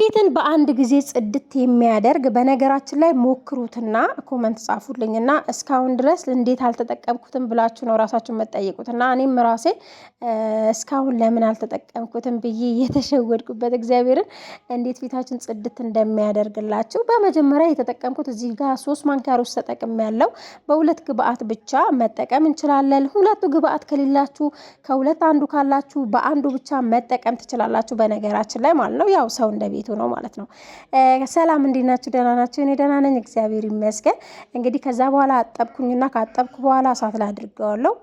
ፊትን በአንድ ጊዜ ጽድት የሚያደርግ በነገራችን ላይ ሞክሩትና ኮመንት ጻፉልኝና እስካሁን ድረስ እንዴት አልተጠቀምኩትም ብላችሁ ነው ራሳችሁን መጠየቁትና እኔም ራሴ እስካሁን ለምን አልተጠቀምኩትም ብዬ የተሸወድኩበት እግዚአብሔርን እንዴት ፊታችን ጽድት እንደሚያደርግላችሁ። በመጀመሪያ የተጠቀምኩት እዚህ ጋር 3 ማንኪያ ሩዝ ተጠቅሜያለሁ። በሁለት ግብአት ብቻ መጠቀም እንችላለን። ሁለቱ ግብአት ከሌላችሁ ከሁለት አንዱ ካላችሁ በአንዱ ብቻ መጠቀም ትችላላችሁ። በነገራችን ላይ ማለት ነው ያው ሰው እንደ ቤቱ ነው ማለት ነው። ሰላም እንዴት ናችሁ? ደህና ናችሁ? እኔ ደህና ነኝ እግዚአብሔር ይመስገን። እንግዲህ ከዛ በኋላ አጠብኩኝና ካጠብኩ በኋላ እሳት ላይ አድርጌዋለሁ።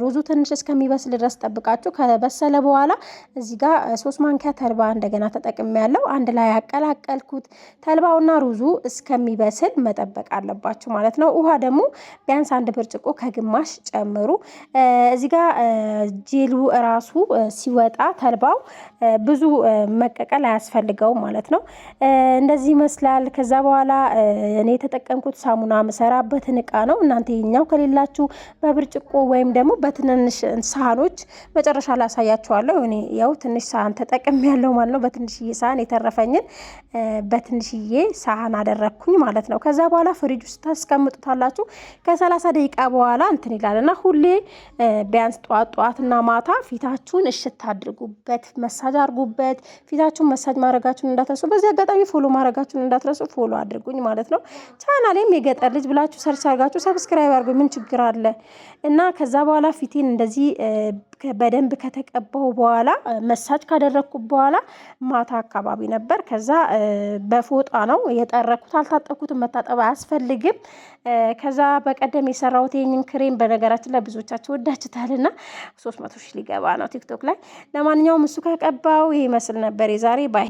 ሩዙ ትንሽ እስከሚበስል ድረስ ጠብቃችሁ ከበሰለ በኋላ እዚህ ጋር 3 ማንኪያ ተልባ እንደገና ተጠቅሜያለሁ። አንድ ላይ ያቀላቀልኩት ተልባውና ሩዙ እስከሚበስል መጠበቅ አለባችሁ ማለት ነው። ውሃ ደግሞ ቢያንስ 1 ብርጭቆ ከግማሽ ጨምሩ። እዚህ ጋር ጄሉ ራሱ ሲወጣ ተልባው ብዙ መቀቀል አያስፈልገውም ማለት ነው። እንደዚህ ይመስላል። ከዛ በኋላ እኔ የተጠቀምኩት ሳሙና መሰራበትን እቃ ነው። እናንተ ይኛው ከሌላችሁ በብርጭቆ ወይም ደግሞ በትንንሽ ሳህኖች መጨረሻ ላይ አሳያችኋለሁ። እኔ ያው ትንሽ ሳህን ተጠቅሜያለሁ ማለት ነው። በትንሽዬ ሳህን የተረፈኝን በትንሽዬ ሳህን አደረኩኝ ማለት ነው። ከዛ በኋላ ፍሪጅ ውስጥ ታስቀምጡታላችሁ። ከ30 ደቂቃ በኋላ እንትን ይላልና ሁሌ ቢያንስ ጧትና ማታ ፊታችሁን እሽት አድርጉበት፣ መሳጅ አድርጉበት። ፊታችሁን መሳጅ ማድረጋችሁን እንዳትረሱ። በዚህ አጋጣሚ ፎሎ ማድረጋችሁን እንዳትረሱ። ፎሎ አድርጉኝ ማለት ነው። ቻናሌም የገጠር ልጅ ብላችሁ ሰርች አድርጋችሁ ሰብስክራይብ አድርጉኝ። ምን ችግር አለ? እና ከዛ በኋላ ፊቴን እንደዚህ በደንብ ከተቀባው በኋላ መሳጅ ካደረኩ በኋላ ማታ አካባቢ ነበር። ከዛ በፎጣ ነው የጠረኩት። አልታጠብኩትም። መታጠብ አያስፈልግም። ከዛ በቀደም የሰራሁት ይሄንን ክሬም በነገራችን ላይ ብዙዎቻችሁ ወዳችሁታልና 300 ሺህ ሊገባ ነው ቲክቶክ ላይ። ለማንኛውም እሱ ከቀባው ይሄ መስል ነበር የዛሬ ባይ